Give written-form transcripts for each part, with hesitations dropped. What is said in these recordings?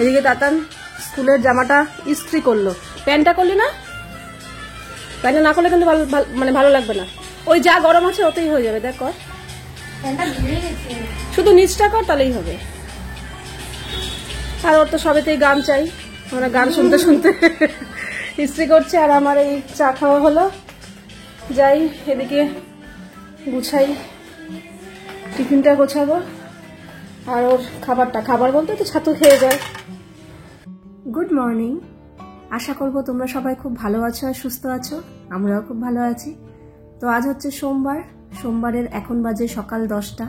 এদিকে তাতান স্কুলের জামাটা ইস্ত্রি করলো। প্যান্টটা করলি না? প্যান্টটা না করলে কিন্তু মানে ভালো লাগবে না। ওই যা গরম আছে ওতেই হয়ে যাবে। দেখ কর, শুধু নিচটা কর তাহলেই হবে। আর ওর তো সবেতেই গান চাই, আমরা গান শুনতে শুনতে ইস্ত্রি করছে। আর আমার এই চা খাওয়া হলো। যাই এদিকে গুছাই, টিফিনটা গোছাবো। আর ওর খাবার বলতে তো ছাতু খেয়ে যায়। গুড মর্নিং, আশা করবো তোমরা সবাই খুব ভালো আছো আর সুস্থ আছো। আমরাও খুব ভালো আছি। তো আজ হচ্ছে সোমবারের এখন বাজে সকাল 10টা।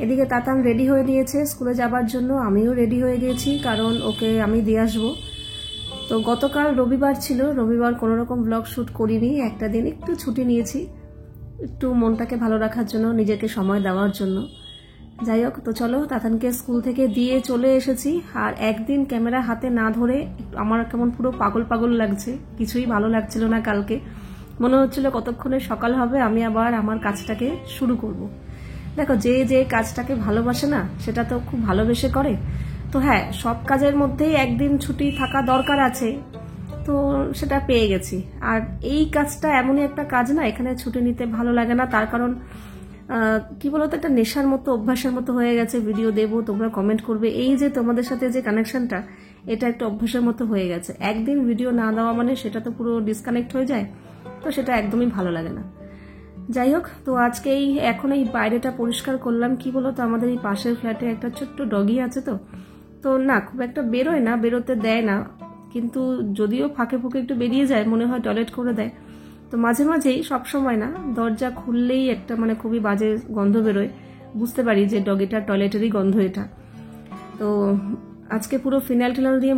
এদিকে তাতান রেডি হয়ে নিয়েছে স্কুলে যাবার জন্য, আমিও রেডি হয়ে গেছি, কারণ ওকে আমি দিয়ে আসবো। তো গতকাল রবিবার ছিল, রবিবার কোনো রকম ব্লগ শ্যুট করিনি। একটা দিন একটু ছুটি নিয়েছি, একটু মনটাকে ভালো রাখার জন্য, নিজেকে সময় দেওয়ার জন্য। যাই হোক, তো চলো তাতানকে স্কুল থেকে দিয়ে চলে এসেছি। আর একদিন ক্যামেরা হাতে না ধরে আমার কেমন পুরো পাগল লাগছে, কিছুই ভালো লাগছিল না। কালকে মনে হচ্ছিল কতক্ষণে সকাল হবে, আমি আবার আমার কাজটাকে শুরু করব। দেখো, যে কাজটাকে ভালোবাসে না সেটা তো খুব ভালোবেসে করে। তো হ্যাঁ, সব কাজের মধ্যেই একদিন ছুটি থাকা দরকার আছে, তো সেটা পেয়ে গেছি। আর এই কাজটা এমনই একটা কাজ না, এখানে ছুটি নিতে ভালো লাগে না। তার কারণ কি বলতো, একটা নেশার মতো, অভ্যাসের মতো হয়ে গেছে। ভিডিও দেবো, তোমরা কমেন্ট করবে, এই যে তোমাদের সাথে যে কানেকশনটা, এটা একটা অভ্যাসের মতো হয়ে গেছে। একদিন ভিডিও না দেওয়া মানে সেটা তো পুরো ডিসকানেক্ট হয়ে যায়, তো সেটা একদমই ভালো লাগে না। যাই হোক, তো আজকে এখন এই বাইরেটা পরিষ্কার করলাম। কি বলতো, আমাদের এই পাশের ফ্ল্যাটে একটা ছোট্ট ডগি আছে, তো না খুব একটা বেরোয় না, বেরোতে দেয় না। কিন্তু যদিও ফাঁকে ফুঁকে একটু বেরিয়ে যায়, মনে হয় টয়লেট করে দেয়। তো মাঝে মাঝেই, সবসময় না, দরজা খুললেই একটা মানে খুবই বাজে গন্ধ বেরোয়। বুঝতে পারি যে ডগিটার টয়লেটেরই গন্ধ এটা। তো আজকে পুরো ফিনাইল টিনাল দিয়ে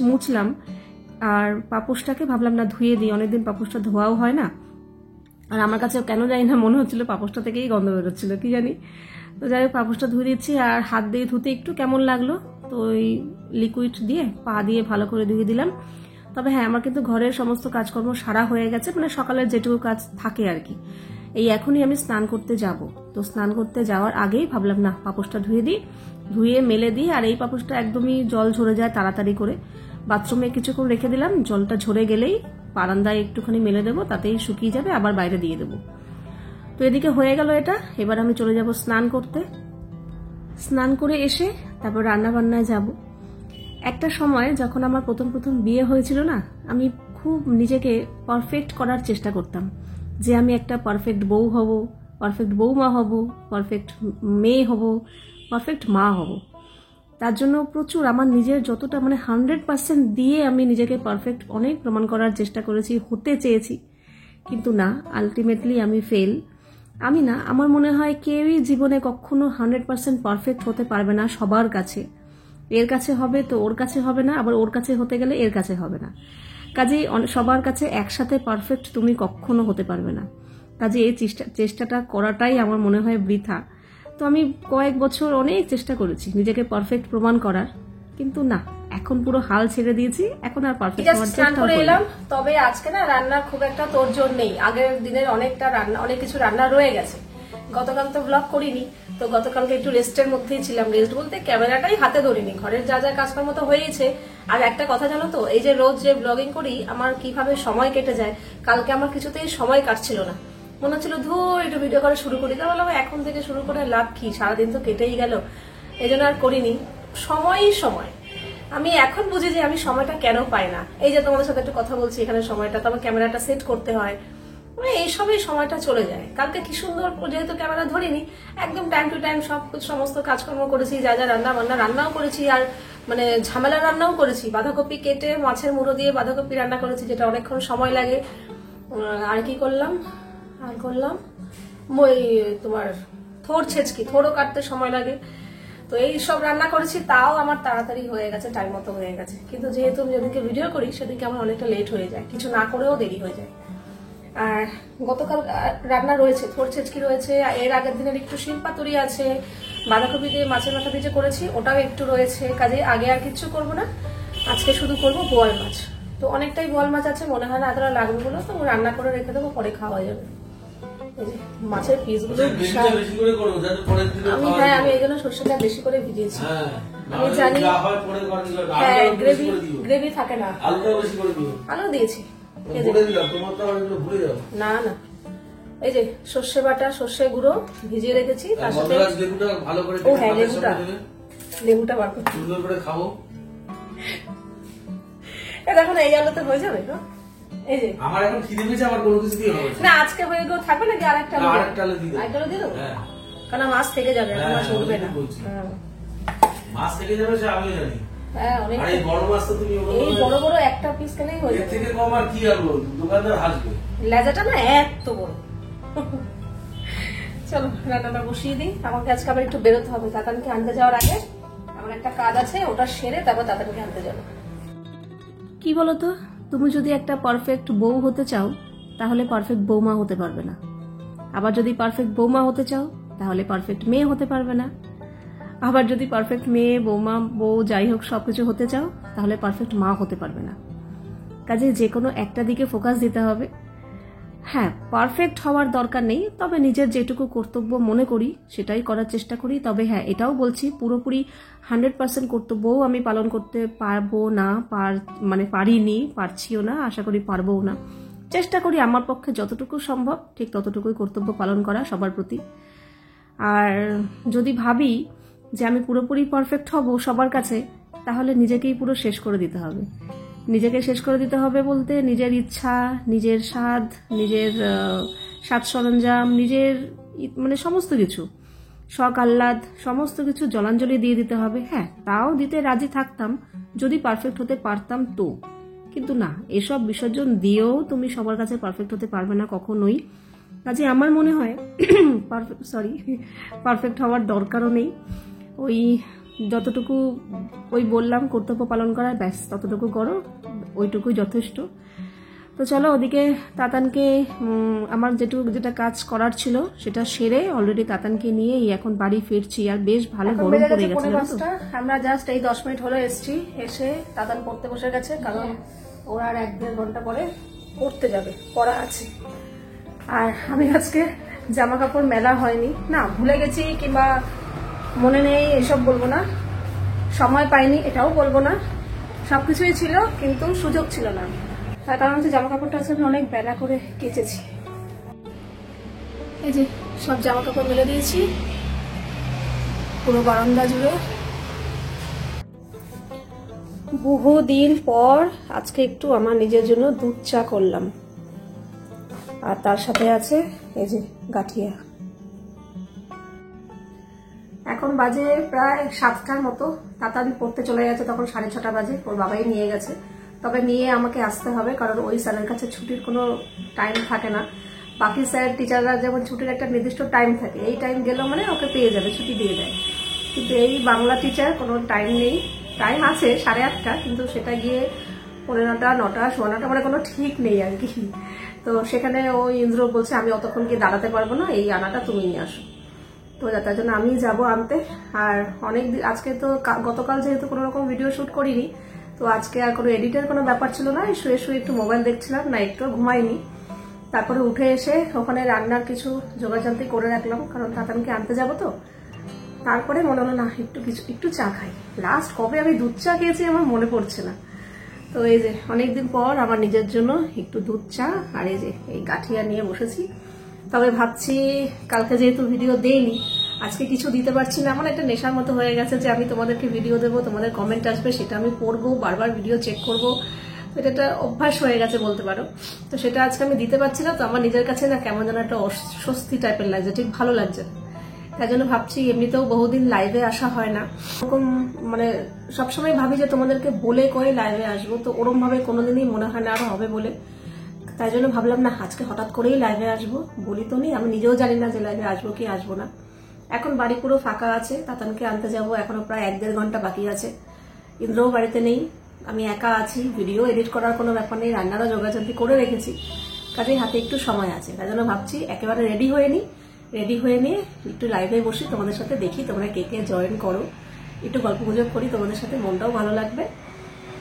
মুছলাম। আর পাপোশটাকে ভাবলাম না ধুয়ে দিই, অনেকদিন পাপোশটা ধোয়াও হয় না। আর আমার কাছে কেন জানি না মনে হচ্ছিল পাপোশটা থেকেই গন্ধ বেরোচ্ছিল, কি জানি। তো যাই হোক, পাপোশটা ধুয়ে দিচ্ছি। আর হাত দিয়ে ধুতে একটু কেমন লাগলো, তো ওই লিকুইড দিয়ে পা দিয়ে ভালো করে ধুয়ে দিলাম। তবে হ্যাঁ, আমার কিন্তু ঘরের সমস্ত কাজকর্ম সারা হয়ে গেছে, মানে সকালের যেটুকু কাজ থাকে আর কি। এই এখনই আমি স্নান করতে যাব। তো স্নান করতে যাওয়ার আগেই ভাবলাম না পাপোশটা ধুয়ে মেলে দিই। আর এই পাপোশটা একদমই জল ঝরে যায় তাড়াতাড়ি করে। বাথরুমে কিছুক্ষণ রেখে দিলাম, জলটা ঝরে গেলেই বারান্দায় একটুখানি মেলে দেবো, তাতেই শুকিয়ে যাবে, আবার বাইরে দিয়ে দেবো। তো এদিকে হয়ে গেল এটা। এবার আমি চলে যাব স্নান করতে। স্নান করে এসে তারপর রান্না বান্নায় যাব। একটা সময় যখন আমার প্রথম বিয়ে হয়েছিল না, আমি খুব নিজেকে পারফেক্ট করার চেষ্টা করতাম, যে আমি একটা পারফেক্ট বউ হব, পারফেক্ট বৌমা হব, পারফেক্ট মেয়ে হব, পারফেক্ট মা হব। তার জন্য প্রচুর আমার নিজের যতটা মানে 100% দিয়ে আমি নিজেকে পারফেক্ট অনেক প্রমাণ করার চেষ্টা করেছি, হতে চেয়েছি। কিন্তু না, আলটিমেটলি আমি ফেল। আমি না, আমার মনে হয় কেউই জীবনে কখনো 100% পারফেক্ট হতে পারবে না সবার কাছে। এর কাছে হবে তো ওর কাছে হবে না, আবার ওর কাছে হতে গেলে এর কাছে হবে না। কাজেই সবার কাছে একসাথে পারফেক্ট তুমি কখনো হতে পারবে না। কাজে এই চেষ্টাটা করাটাই আমার মনে হয় বৃথা। তো আমি কয়েক বছর অনেক চেষ্টা করেছি নিজেকে পারফেক্ট প্রমাণ করার, কিন্তু না, এখন পুরো হাল ছেড়ে দিয়েছি। এখন আর পারফেক্ট হওয়ার চেষ্টা করে এলাম। তবে আজকে না রান্নার খুব একটা তোড়জোড় নেই। আগের দিনের অনেক কিছু রান্না রয়ে গেছে। গতকাল তো ব্লগ করিনি, তো গতকালকে একটু রেস্টের মধ্যেই ছিলাম। রেস্ট বলতে ক্যামেরাটাই হাতে ধরিনি, ঘরের যা কাজকর্ম তো হয়েছে। আর একটা কথা জানো তো, এই যে রোজ যে ব্লগিং করি, আমার কিভাবে সময় কেটে যায়। কালকে আমার কিছুতেই সময় কাটছিল না, মনে হচ্ছিল একটু ভিডিও করা শুরু করি। তা বললাম এখন থেকে শুরু করে লাভ কি, সারাদিন তো কেটেই গেল, এই জন্য আর করিনি। সময় আমি এখন বুঝি যে আমি সময়টা কেন পাই না। এই যে তোমাদের সাথে একটু কথা বলছি, এখানে সময়টা তো আমার ক্যামেরাটা সেট করতে হয়, এইসবই সময়টা চলে যায়। কালকে কি সুন্দর, যেহেতু ক্যামেরা ধরিনি, একদম টাইম টু টাইম সমস্ত কাজকর্ম করেছি, যা রান্নাও করেছি। আর মানে ঝামেলা রান্নাও করেছি, বাঁধাকপি কেটে মাছের মুড়ো দিয়ে বাঁধাকপি রান্না করেছি, যেটা অনেকক্ষণ সময় লাগে। আর কি করলাম ওই তোমার থোড়ও কাটতে সময় লাগে। তো এই সব রান্না করেছি, তাও আমার তাড়াতাড়ি হয়ে গেছে, টাইম মতো হয়ে গেছে। কিন্তু যেহেতু আমি যেদিনকে ভিডিও করি সেদিনকে আমার অনেকটা লেট হয়ে যায়, কিছু না করেও দেরি হয়ে যায়। আর গতকাল রান্না রয়েছে, থোড় ছেচকি রয়েছে, এর আগের দিনের একটু শিলপাতুরি আছে, বাঁধাকপি দিয়ে মাছের মাথা দিয়ে করেছি ওটাও একটু রয়েছে। কাজে আগে আর কিচ্ছু করবো না, আজকে শুধু করবো বোয়াল মাছ। তো অনেকটাই বোয়াল মাছ আছে, মনে হয় না এতটা লাগবে বলে, তো রান্না করে রেখে দেবো, পরে খাওয়া যাবে। মাছের পিসগুলো আমি এই জন্য সর্ষেটা বেশি করে ভিজিয়েছি। আমি জানি গ্রেভি থাকে না, আলু দিয়েছি। না না, এই যে সর্ষে বাটা, সর্ষে গুঁড়ো ভিজিয়ে রেখেছি, তার সাথে ও হ্যাঁ লেবুটা বার করছি খাবো। দেখো না, এই আলুতে হয়ে যাবে তো। এই যে আমার এখন খিদে পেয়েছে, আমার কোনো কিছু দিয়ে হবে না। আজকে হয়ে গেল, থাকবে নাকি আরেকটা আলু দিয়ে দেবো? কারণ মাছ থেকে যাবে, মাছ উঠবে না। মাছ থেকে যাবে সে আমি জানি। হ্যাঁ, অনেক বড় মাছ তো তুমি এই বড় বড় একটা পিস কেনেই হয়ে যাবে। এর থেকে কম আর কি আলু, দোকানদার হাসবে। লেজাটা না এত বড়। চলো রান্নাটা বসিয়ে দিই। আমাকে আজকে আবার একটু বেরোতে হবে, তাতানকে আনতে যাওয়ার আগে আমার একটা কাজ আছে, ওটা সেরে তারপর তাতানকে আনতে যাবো। কি বলতো, তুমি যদি একটা পারফেক্ট বউ হতে চাও তাহলে পারফেক্ট বৌমা হতে পারবে না। আবার যদি পারফেক্ট বৌমা হতে চাও তাহলে পারফেক্ট মেয়ে হতে পারবে না। আবার যদি পারফেক্ট মেয়ে, বৌমা, বউ যাই হোক সবকিছু হতে চাও তাহলে পারফেক্ট মা হতে পারবে না। কাজে যে কোনো একটা দিকে ফোকাস দিতে হবে। হ্যাঁ, পারফেক্ট হওয়ার দরকার নেই, তবে নিজের যেটুকু কর্তব্য মনে করি সেটাই করার চেষ্টা করি। তবে হ্যাঁ, এটাও বলছি, পুরোপুরি 100% কর্তব্যও আমি পালন করতে পারবো না, মানে পারিনি, পারছিও না, আশা করি পারবও না। চেষ্টা করি আমার পক্ষে যতটুকু সম্ভব ঠিক ততটুকুই কর্তব্য পালন করা সবার প্রতি। আর যদি ভাবি যে আমি পুরোপুরি পারফেক্ট হব সবার কাছে, তাহলে নিজেকেই পুরো শেষ করে দিতে হবে। নিজেকে শেষ করে দিতে হবে বলতে নিজের ইচ্ছা, নিজের স্বাদ, নিজের সাজ সরঞ্জাম, নিজের মানে সমস্ত কিছু, শখ আহ্লাদ সমস্ত কিছু জলাঞ্জলি দিয়ে দিতে হবে। হ্যাঁ, তাও দিতে রাজি থাকতাম যদি পারফেক্ট হতে পারতাম তো, কিন্তু না, এসব বিসর্জন দিয়েও তুমি সবার কাছে পারফেক্ট হতে পারবে না কখনোই। কাজে আমার মনে হয় পারফেক্ট হওয়ার দরকারও নেই। ওই যতটুকু বললাম কর্তব্য পালন করার, ব্যাস ততটুকু করো, ওইটুকুই যথেষ্ট। তো চলো, ওদিকে তাতানকে আমার যেটা কাজ করার ছিল সেটা সেরে অলরেডি তাতানকে নিয়ে এখন বাড়ি ফিরছি। আর বেশ ভালো গরম পড়ে গেছে। আমরা জাস্ট এই 10 মিনিট হলো এসছি, এসে তাতান পড়তে বসে গেছে, কারণ ওরা আর 1-1.5 ঘন্টা পরে পড়তে যাবে, পড়া আছে। আর আমি আজকে জামা কাপড় মেলা হয়নি, না ভুলে গেছি কিংবা মনে নেই এসব বলবো না, সময় পাইনি এটাও বলবো না, সবকিছুই ছিল কিন্তু সুযোগ ছিল না। তার কারণ হচ্ছে জামা কাপড়টা আজকে অনেক বেলা করে কেচেছি। এই যে সব জামা কাপড় মেলে দিয়েছি পুরো বারান্দা জুড়ে। বহুদিন পর আজকে একটু আমার নিজের জন্য দুধ চা করলাম, আর তার সাথে আছে এই যে গাঠিয়া। এখন বাজে প্রায় 7টার মতো, তাতান পড়তে চলে গেছে, তখন 6:30 বাজে, ওর বাবাই নিয়ে গেছে। তবে নিয়ে আমাকে আসতে হবে, কারণ ওই স্যারের কাছে ছুটির কোনো টাইম থাকে না। বাকি স্যার টিচাররা যেমন ছুটির একটা নির্দিষ্ট টাইম থাকে, এই টাইম গেলেও মানে ওকে পেয়ে যাবে, ছুটি দিয়ে দেয়। কিন্তু এই বাংলা টিচার কোনো টাইম নেই, টাইম আছে 8:30, কিন্তু সেটা গিয়ে 15টা, 9টা, 9:15 মানে কোনো ঠিক নেই আর কি। তো সেখানে ওই ইন্দ্র বলছে আমি অতক্ষণ কি দাঁড়াতে পারবো না, এই আনাটা তুমি নিয়ে আসো। তো তার জন্য আমি যাব আনতে। আর অনেক আজকে তো গতকাল যেহেতু কোনো রকম ভিডিও শুট করিনি, তো আজকে আর কোনো এডিটের কোনো ব্যাপার ছিল না, শুয়ে শুয়ে একটু মোবাইল দেখছিলাম, না একটু ঘুমাইনি। তারপরে উঠে এসে ওখানে রান্নার কিছু জোগাড়জান্তি করে রাখলাম, কারণ তাতানকে আনতে যাব তো। তারপরে মনে হলো না একটু চা খাই। লাস্ট কবে আমি দুধ চা খেয়েছি আমার মনে পড়ছে না। তো এই যে অনেকদিন পর আমার নিজের জন্য একটু দুধ চা আর এই যে এই গাঠিয়া নিয়ে বসেছি। তবে ভাবছি কালকে যেহেতু ভিডিও দেইনি, আজকে কিছু দিতে পারছি না, আমার একটা নেশার মতো হয়ে গেছে যে আমি তোমাদেরকে ভিডিও দেবো, তোমাদের কমেন্ট আসবে, সেটা আমি পড়বো, বারবার ভিডিও চেক করবো, এটা একটা অভ্যাস হয়ে গেছে বলতে পারো। তো সেটা আজকে আমি দিতে পারছি না, তো আমার নিজের কাছে না কেমন যেন একটা অস্বস্তি টাইপের লাগছে, ঠিক ভালো লাগছে। তাই জন্য ভাবছি, এমনিতেও বহুদিন লাইভে আসা হয় না, ওরকম মানে সবসময় ভাবি যে তোমাদেরকে বলে কয়ে লাইভে আসবো, তো ওরম ভাবে কোনোদিনই মনে হয় না আরো হবে বলে। তাই জন্য ভাবলাম না আজকে হঠাৎ করেই লাইভে আসবো, বলি তো নি, আমি নিজেও জানি না যে লাইভে আসবো কি আসবো না। এখন বাড়ি পুরো ফাঁকা আছে, তাতানকে আনতে যাবো, এখনো প্রায় 1-1.5 ঘন্টা বাকি আছে। ইন্দ্রও বাড়িতে নেই, আমি একা আছি, ভিডিও এডিট করার কোনো ব্যাপার নেই, রান্নারও জোগাড়জান্তি করে রেখেছি, কাজেই হাতে একটু সময় আছে। তাই জন্য ভাবছি একেবারে রেডি হয়ে নিয়ে একটু লাইভে বসি, তোমাদের সাথে দেখি তোমরা কে কে জয়েন করো, একটু গল্প গুজব করি, তোমাদের সাথে মনটাও ভালো লাগবে।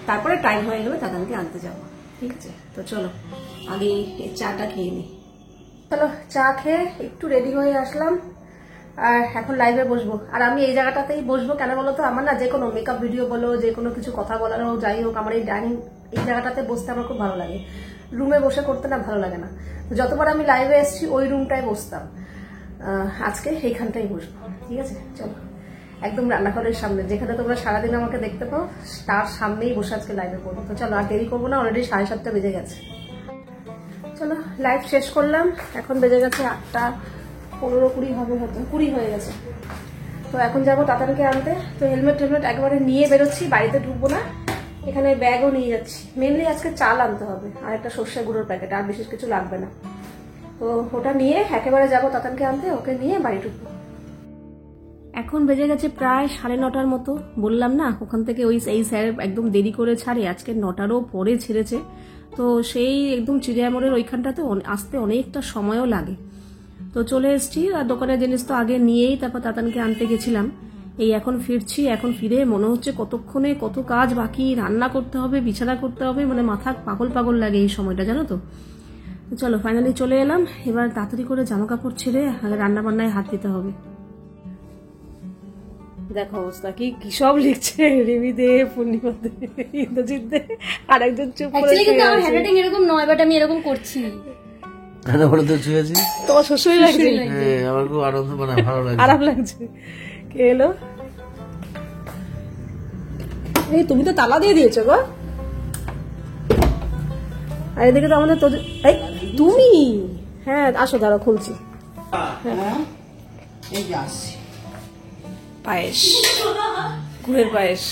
তারপরে টাইম হয়ে গেলে তাতানকে আনতে যাবো, ঠিক আছে? তো চলো আগে এই চাটা খেয়ে নিই। চলো চা খেয়ে একটু রেডি হয়ে আসলাম, আর এখন লাইভে বসবো। আর আমি এই জায়গাটাতেই বসবো কেন বলো তো, আমার না যে কোনো মেকআপ ভিডিও বলো, যে কোনো কিছু কথা বলার হোক, যাই হোক, আমার এই ডাইনিং এই জায়গাটাতে বসতে আমার খুব ভালো লাগে। রুমে বসে করতে না ভালো লাগে না। যতবার আমি লাইভে এসেছি ওই রুমটায় বসতাম, আজকে এইখানটাই বসবো। ঠিক আছে, চলো একদম রান্নাঘরের সামনে, যেখানে তোমরা সারাদিন আমাকে দেখতে পাও, তার সামনেই বসে আজকে লাইভে করবো। তো চলো আর দেরি করবো না, অলরেডি 7:30 বেজে গেছে। চলো লাইভ শেষ করলাম, এখন বেজে গেছে 8টা 15-20 হবে, হতো 20 হয়ে গেছে। তো এখন যাবো তাতানকে আনতে। তো হেলমেট একবারে নিয়ে বেরোচ্ছি, বাড়িতে ঢুকবো না, এখানে ব্যাগও নিয়ে যাচ্ছি। মেনলি আজকে চাল আনতে হবে আর একটা সর্ষে গুঁড়োর প্যাকেট, আর বিশেষ কিছু লাগবে না। তো ওটা নিয়ে একেবারে যাবো তাতানকে আনতে, ওকে নিয়ে বাড়ি ঢুকবো। এখন বেজে গেছে প্রায় 9:30 মতো। বললাম না ওখান থেকে এই স্যার একদম দেরি করে ছাড়ে, আজকে 9টারও পরে ছেড়েছে। তো সেই একদম চিড়িয়ামোড়ের ওইখানটাতে আসতে অনেকটা সময়ও লাগে। তো চলে এসেছি, আর দোকানের জিনিস তো আগে নিয়েই তারপর তাতানকে আনতে গেছিলাম। এই এখন ফিরছি, এখন ফিরে মনে হচ্ছে কতক্ষণে কত কাজ বাকি, রান্না করতে হবে, বিছানা করতে হবে, মানে মাথা পাগল লাগে এই সময়টা, জানো তো। চলো ফাইনালি চলে এলাম, এবার তাড়াতাড়ি করে জামা কাপড় ছেড়ে রান্না বান্নায় হাত দিতে হবে। দেখো অবস্থা কি কি সব লিখছে, রিমি দে, পূর্ণিমা দে, ইন্দ্রজিৎ দে, আর একজন চুপ করে। কিন্তু আমার হ্যান্ডরাইটিং এরকম নয়, বাট আমি এরকম করছি। তোমার শ্বশুরই লাগছে? আমার খুব আনন্দ, মানে ভালো লাগছে, আরাম লাগছে। কে এলো? এই তুমি তো তালা দিয়ে দিয়েছো গো। আর এদিকে তো আমাদের এই তুমি, হ্যাঁ আসো, দাঁড়াও খুলছি। পায়েস, গুড়ের পায়েস,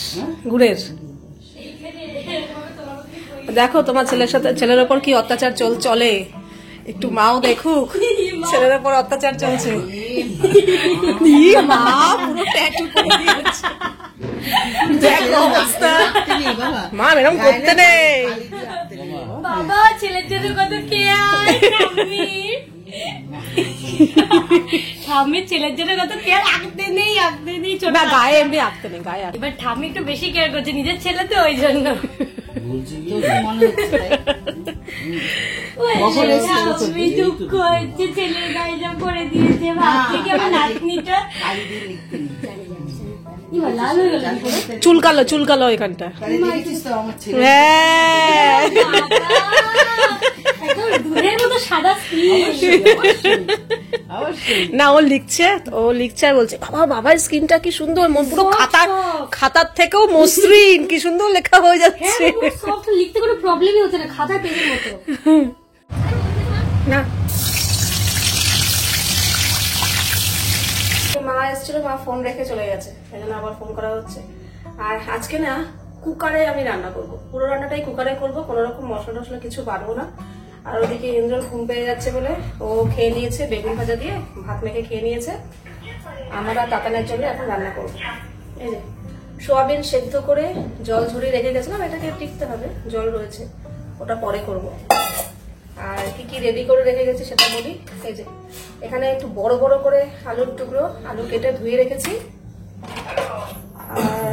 গুড়ের। দেখো তোমার ছেলের ওপর কি অত্যাচার চলে, একটু মাও দেখুক, ছেলের ওপর অত্যাচার চলছে। মা পুরো ট্যাটু করে দিয়েছে, দেখো অবস্থা। মা এরকম করতে নেই বাবা, ছেলের জন্য কত কেয়ার। ঠাম্মির ছেলের জন্য কত কেয়ার, আঁকতে নেই ছোট না, গায়ে এমনি আঁকতে নেই, গায়ে এবার ঠাম্মি একটু বেশি কেয়ার করছে নিজের ছেলে তো, ওই জন্য ঠাম্মি দুঃখ হচ্ছে, ছেলের গায়ে যা করে দিয়েছে। ভাবছি কি আমার নাতনিটা লাল হয়ে গেল, চুলকালো এখানটা। সাদা না, ও লিখছে আর বলছে বাবার স্কিনটা কি সুন্দর, পুরো খাতার থেকেও মসৃণ, কি সুন্দর লেখা হয়ে যাচ্ছে। লিখতে কোনো প্রবলেমই হচ্ছে না, খাতার পেজের মতো। না মা এসেছিল, মা ফোন রেখে চলে গেছে, সেই জন্য আবার ফোন করা হচ্ছে। আর আজকে না কুকারে আমি রান্না করবো, পুরো রান্নাটাই কুকারে করবো, কোনো রকম মশলা টসলা কিছু বাড়বো না। আর ওদিকে ইন্দ্রর ঘুম পেয়ে যাচ্ছে বলে ও খেয়ে নিয়েছে, বেগুন ভাজা দিয়ে ভাত মেখে খেয়ে নিয়েছে। আমরা তাতানের জন্য এখন রান্না করবো। এই যে সোয়াবিন সেদ্ধ করে জল ঝরিয়ে রেখে গেছিলাম, এটাকে টিকতে হবে, জল রয়েছে, ওটা পরে করব। আর কি কি রেডি করে রেখে গেছি সেটা বলি। এই যে এখানে একটু বড় বড় করে আলুর টুকরো, আলু কেটে ধুয়ে রেখেছি।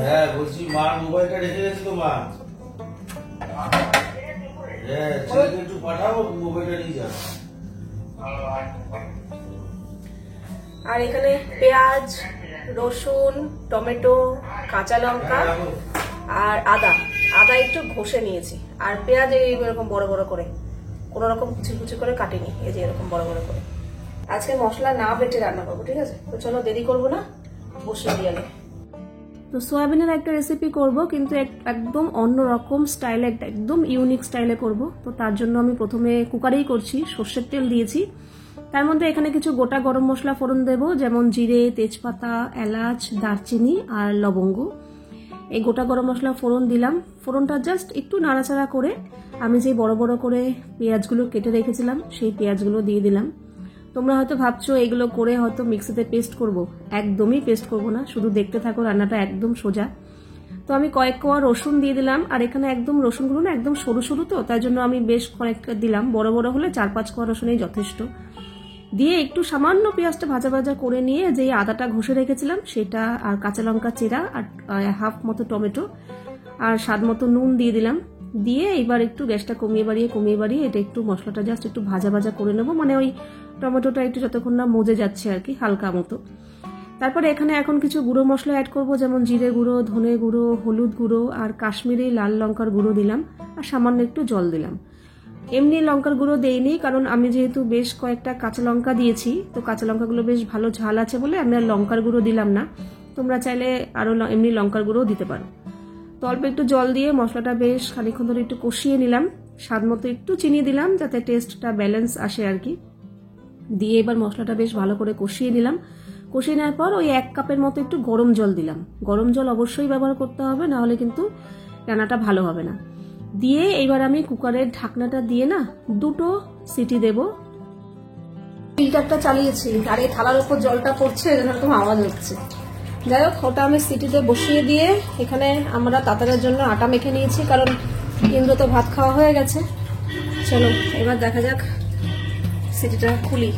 হ্যাঁ বলছি, মার মোবাইলটা রেখে গেছি তো মা। হ্যাঁ ছেলেকে একটু পাঠাবো, মোবাইলটা নিয়ে যাও। আর এখানে পেঁয়াজ, রসুন, টমেটো, কাঁচা লঙ্কা আর আদা একটু ঘষে নিয়েছি। আর পেঁয়াজ এরকম বড় বড় করে, কোন রকম কুচি করে কাটিনি, এই যে এরকম বড় বড় করে। আজকে মশলা না বেটে রান্না করবো, ঠিক আছে? তো চলো দেরি করবো না, বসিয়ে দিয়ে। তো সোয়াবিনের একটা রেসিপি করব, কিন্তু একদম অন্যরকম স্টাইলে, একদম ইউনিক স্টাইলে করব। তো তার জন্য আমি প্রথমে কুকারেই করছি, সর্ষের তেল দিয়েছি, তার মধ্যে এখানে কিছু গোটা গরম মশলা ফোড়ন দেব, যেমন জিরে, তেজপাতা, এলাচ, দারচিনি আর লবঙ্গ। এই গোটা গরম মশলা ফোড়ন দিলাম, ফোড়নটা জাস্ট একটু নাড়াচাড়া করে আমি যে বড় বড় করে পেঁয়াজগুলো কেটে রেখেছিলাম সেই পেঁয়াজগুলো দিয়ে দিলাম। তোমরা হয়তো ভাবছো এগুলো করে হয়তো মিক্সিতে পেস্ট করব, একদমই পেস্ট করব না, শুধু দেখতে থাকো, রান্নাটা একদম সোজা। তো আমি কয়েক কোয়া রসুন দিয়ে দিলাম, আর এখানে একদম রসুনগুলো না একদম সরু সরু, তো তাই জন্য আমি বেশ কয়েকটা দিলাম, বড় বড় হলে 4-5 কোয়া রসুনই যথেষ্ট। দিয়ে একটু সামান্য পেঁয়াজটা ভাজা ভাজা করে নিয়ে যে আদাটা ঘষে রেখেছিলাম সেটা, আর কাঁচা লঙ্কা চেরা, আর হাফ মতো টমেটো, আর স্বাদ মতো নুন দিয়ে দিলাম। দিয়ে এবার একটু গ্যাসটা কমিয়ে বাড়িয়ে এটা একটু মশলাটা জাস্ট একটু ভাজা ভাজা করে নেবো, মানে ওই টমেটোটা একটু যতক্ষণ না মজে যাচ্ছে আর কি, হালকা মতো। তারপরে এখানে এখন কিছু গুঁড়ো মশলা অ্যাড করব, যেমন জিরে গুঁড়ো, ধনে গুঁড়ো, হলুদ গুঁড়ো আর কাশ্মীরি লাল লঙ্কার গুঁড়ো দিলাম, আর সামান্য একটু জল দিলাম। এমনি লঙ্কার গুঁড়ো দেইনি, কারণ আমি যেহেতু বেশ কয়েকটা কাঁচা লঙ্কা দিয়েছি, তো কাঁচা লঙ্কাগুলো বেশ ভালো ঝাল আছে বলে আমি আর লঙ্কার গুঁড়ো দিলাম না। তোমরা চাইলে আরও এমনি লঙ্কার গুঁড়োও দিতে পারো। তো অল্প একটু জল দিয়ে মশলাটা বেশ খানিকক্ষণ ধরে একটু কষিয়ে নিলাম। স্বাদ মতো একটু চিনি দিলাম যাতে টেস্টটা ব্যালেন্স আসে আর কি। দিয়ে এবার মশলাটা বেশ ভালো করে কষিয়ে নিলাম। কষিয়ে নেওয়ার পর ওই 1 কাপের মতো একটু গরম জল দিলাম। গরম জল অবশ্যই ব্যবহার করতে হবে, না হলে কিন্তু রান্নাটা ভালো হবে না। দিয়ে এবার আমি কুকারের ঢাকনাটা দিয়ে না 2টো সিটি দেব। ফিল্টারটা চালিয়েছি আর এই থালার উপর জলটা পড়ছে, এরকম আওয়াজ হচ্ছে। যাই হোক, ওটা আমি সিটিতে বসিয়ে দিয়ে এখানে আমরা তাতারের জন্য আটা মেখে নিয়েছি, কারণ ইন্দ্র তো ভাত খাওয়া হয়ে গেছে। চলো এবার দেখা যাক, সিটিটা খুলি।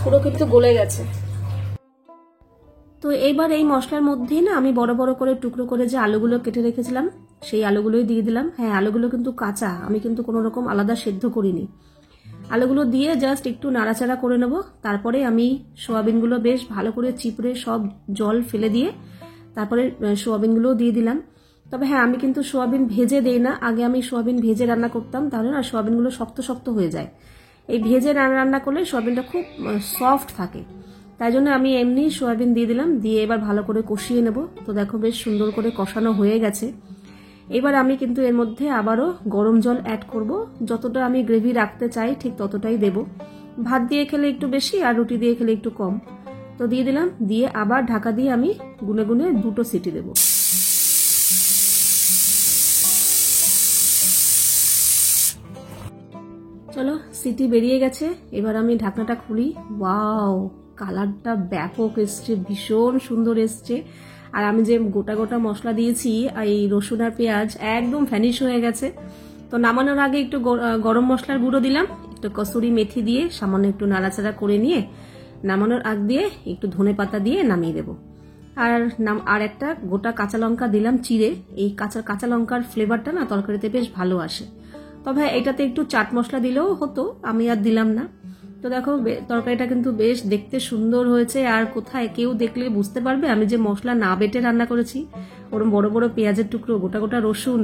পুরো কিন্তু গলে গেছে। তো এইবার এই মশলার মধ্যেই না আমি বড় বড় করে টুকরো করে যে আলুগুলো কেটে রেখেছিলাম সেই আলুগুলোই দিয়ে দিলাম। হ্যাঁ, আলুগুলো কিন্তু কাঁচা, আমি কিন্তু কোনো রকম আলাদা সেদ্ধ করিনি। আলুগুলো দিয়ে জাস্ট একটু নাড়াচাড়া করে নেব। তারপরে আমি সোয়াবিনগুলো বেশ ভালো করে চিপড়ে সব জল ফেলে দিয়ে তারপরে সোয়াবিনগুলোও দিয়ে দিলাম। তবে হ্যাঁ, আমি কিন্তু সোয়াবিন ভেজে দেই না, আগে আমি সোয়াবিন ভেজে রান্না করতাম, তাহলে না সোয়াবিনগুলো শক্ত শক্ত হয়ে যায়। এই ভেজে রান্না করলে সোয়াবিনটা খুব সফট থাকে, তাই জন্য আমি এমনি সোয়াবিন দিয়ে দিলাম। দিয়ে এবার ভালো করে কষিয়ে নেব। তো দেখো বেশ সুন্দর করে কষানো হয়ে গেছে। এবার আমি কিন্তু এর মধ্যে আবারও গরম জল অ্যাড করব। যতটা আমি গ্রেভি রাখতে চাই ঠিক ততটাই দেব। ভাত দিয়ে খেলে একটু বেশি আর রুটি দিয়ে খেলে একটু কম। তো দিয়ে দিলাম, দিয়ে আবার ঢাকা দিয়ে আমি গুনে গুনে 2টো সিটি দেব। চলো, সিটি বেরিয়ে গেছে, এবার আমি ঢাকনাটা খুলি। ওয়াও, কালারটা ব্যাপক এসছে, ভীষণ সুন্দর এসছে। আর আমি যে গোটা গোটা মশলা দিয়েছি, এই রসুন আর পেঁয়াজ একদম ফ্যানিশ হয়ে গেছে। তো নামানোর আগে একটু গরম মশলার গুঁড়ো দিলাম, একটু কসুরি মেথি দিয়ে সামান্য একটু নাড়াচাড়া করে নিয়ে নামানোর আগ দিয়ে একটু ধনে পাতা দিয়ে নামিয়ে দেবো। আর একটা গোটা কাঁচা লঙ্কা দিলাম চিড়ে। এই কাঁচা লঙ্কার ফ্লেভারটা না তরকারিতে বেশ ভালো আসে। তবে এটাতে একটু চাট মশলা দিলেও হতো, আমি আর দিলাম না। তো দেখো তরকারিটা কিন্তু বেশ দেখতে সুন্দর হয়েছে। আর কোথায় কেউ দেখলে বুঝতে পারবে আমি যে মশলা না বেটে রান্না করেছি। ওরকম বড় বড় পেঁয়াজের টুকরো, গোটা গোটা রসুন,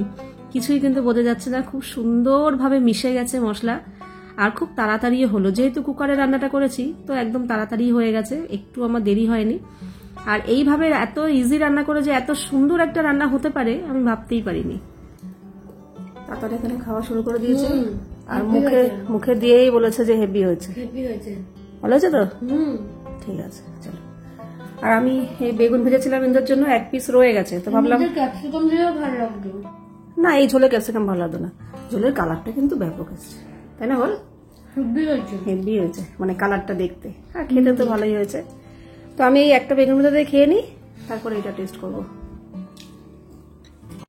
কিছুই কিন্তু বোঝা যাচ্ছে না। খুব সুন্দরভাবে মিশে গেছে মশলা, আর খুব তাড়াতাড়ি হলো। যেহেতু কুকারে রান্নাটা করেছি তো একদম তাড়াতাড়ি হয়ে গেছে, একটু আমার দেরি হয়নি। আর এইভাবে এত ইজি রান্না করে যে এত সুন্দর একটা রান্না হতে পারে আমি ভাবতেই পারিনি। তাতার এখানে খাওয়া শুরু করে দিয়েছে, আর মুখে দিয়েই বলেছে যে হেভি হয়েছে। ভালো হয়েছে তো? ঠিক আছে, চলো। আর আমি এই বেগুন ভেজেছিলাম ইন্দ্রের জন্য, 1 পিস রয়ে গেছে, তো ভাবলাম ক্যাপসিকাম দিয়েও ভালো লাগবে না, এই ঝোলে ক্যাপসিকাম ভালো লাগতো না। ঝোলের কালারটা কিন্তু ব্যাপক এসছে, তাই না বল? হেভি হয়েছে, মানে কালারটা দেখতে, আর খেতে তো ভালোই হয়েছে। তো আমি এই একটা বেগুন ভেজে দিয়ে খেয়ে নিই, তারপরে এটা টেস্ট করবো।